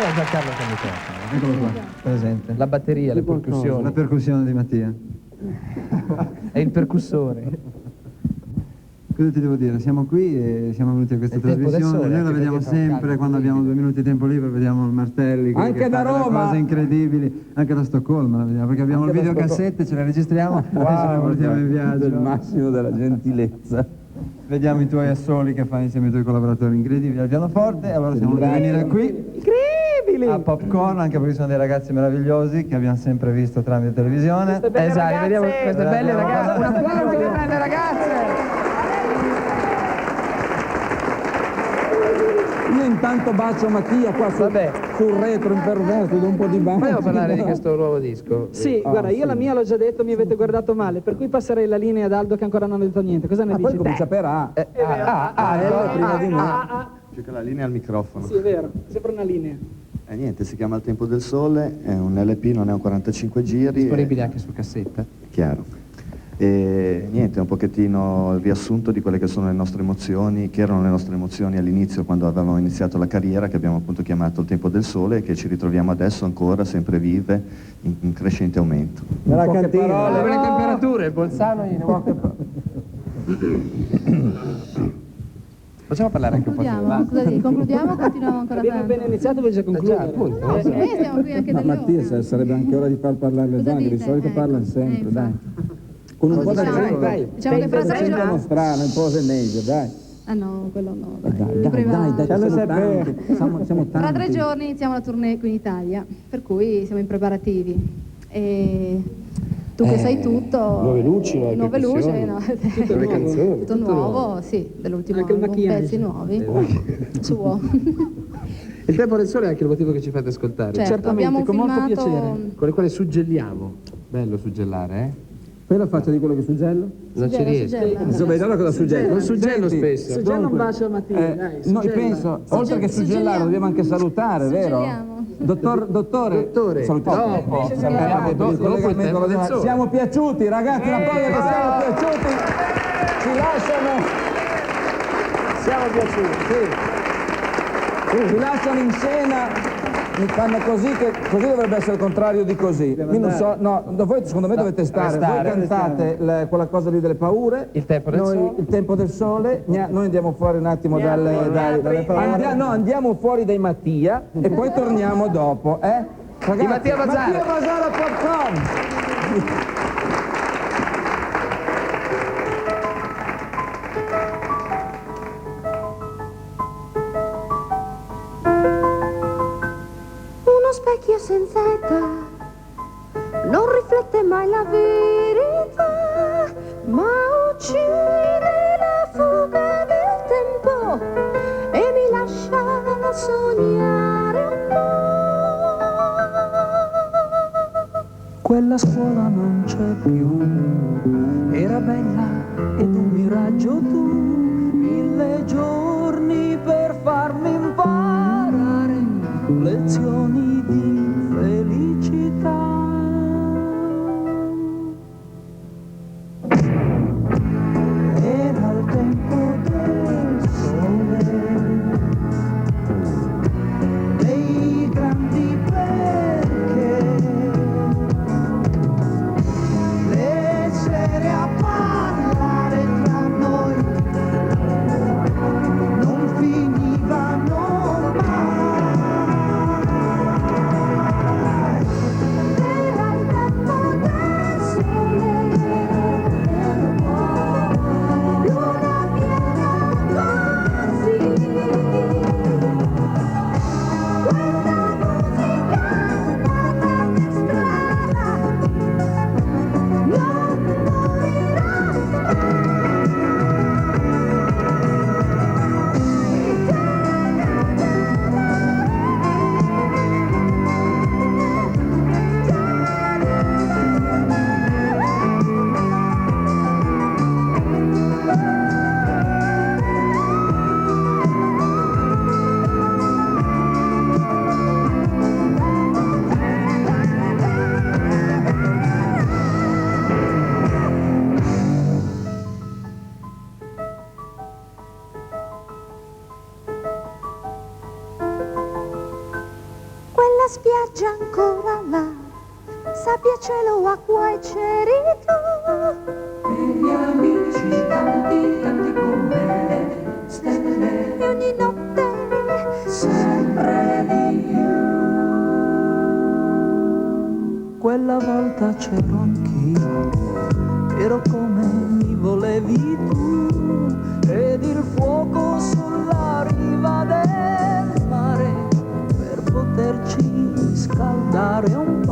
a Giancarlo che microfono. Eccolo qua, presente. La batteria, le percussioni. La percussione di Mattia. È il percussore. Cosa ti devo dire? Siamo qui e siamo venuti a questa trasmissione. Noi la vediamo sempre quando abbiamo 2 minuti di tempo libero, vediamo il Martelli Anche che da fa delle Roma. cose incredibili, anche da Stoccolma la vediamo, perché abbiamo Anche il da videocassette, ce le registriamo e ce le portiamo in viaggio. Il massimo della gentilezza. Vediamo i tuoi assoli che fai insieme ai tuoi collaboratori incredibili al pianoforte, e allora siamo venuti a venire qui a Popcorn, anche perché sono dei ragazzi meravigliosi che abbiamo sempre visto tramite televisione. Esatto, vediamo queste belle ragazze. Un applauso alle belle ragazze. Io intanto bacio Mattia qua sul retro imperverso, do un po' di bacio. Vogliamo parlare di questo nuovo disco? Sì, guarda, io la mia l'ho già detto, mi avete guardato male, per cui passerei la linea ad Aldo che ancora non ha detto niente. Cosa ne dici? Poi comincia per A. Prima di me. Più che la linea al microfono. Sì, è vero, sembra una linea. Niente, si chiama Il Tempo del Sole, è un LP, non è un 45 giri. Disponibile anche su cassetta. Chiaro. E niente, è un pochettino il riassunto di quelle che sono le nostre emozioni, che erano le nostre emozioni all'inizio quando avevamo iniziato la carriera, che abbiamo appunto chiamato Il Tempo del Sole, e che ci ritroviamo adesso ancora sempre vive, in crescente aumento. Nella cantina. Le belle temperature, il Bolzano gliene poche Possiamo parlare anche un po' di Concludiamo o continuiamo ancora Abbiamo tanto? appena iniziato, vuoi già concludere? appunto. Noi stiamo qui anche Ma delle Mattia, ore. sarebbe anche ora di far parlare le Cosa donne, di dite? solito parlano sempre, infatti. dai. Con un po' Diciamo- d'accento. Diciamo che fra 3 Sentono giorni... strano, un po' meglio, dai. Ah no, quello no, Dai, dai. dai, Prima- dai, siamo tanti, siamo tanti. Fra 3 giorni iniziamo la tournée qui in Italia, per cui siamo in preparativi. E tu che sai tutto... nuove luci, nuove percussioni, no. nuove canzoni. Tutto nuovo, sì, dell'ultimo Anche il album, maquillaggio. pezzi nuovi. Suo. Il Tempo del Sole è anche il motivo che ci fate ascoltare. Certo, Certamente, abbiamo con molto filmato... piacere. Con il quale suggelliamo. Bello suggellare, eh? Fai la faccia di quello che suggello? Non ci riesco. Insomma, vediamo cosa suggello. Non suggello spesso. Suggello un bacio a Mattia, dai. Noi suggella. penso, oltre che suggellare, dobbiamo anche salutare, vero? Suggelliamo. Dottore, salutiamo. Dopo. Salutiamo per il Dopo il collegamento Tempo con la del gente. Sole. Siamo piaciuti, ragazzi, un applauso che siamo piaciuti. Ci lasciano. Siamo piaciuti, sì. Ci lasciano in scena. Mi fanno così, che così dovrebbe essere il contrario di così. Io non so, no, voi secondo me dovete stare. Voi cantate quella cosa lì delle paure. Il Tempo del Noi, Sole. Il Tempo del Sole. Noi andiamo fuori un attimo dalle paure. Andiamo fuori dai Mattia e poi torniamo dopo, Ragazzi, Di Mattia Bazzara. Mattia Bazzara Popcorn. Uno specchio senza età non riflette mai la verità, ma uccide la fuga del tempo e mi lascia sognare un po'. Quella scuola non c'è più, era bella ed un miraggio tu, 1000 giorni per farmi imparare lezioni di felicità. Era il tempo del sole, dei grandi perché, le sere a parlare tra noi non finivano mai. la spiaggia ancora là, sabbia, cielo, acqua e ceri tu. E gli amici tanti come le stelle, E ogni notte sempre di più. Quella volta c'ero anch'io, ero come mi volevi tu, ed il fuoco sulla riva del mare per poterci scaldare un po'.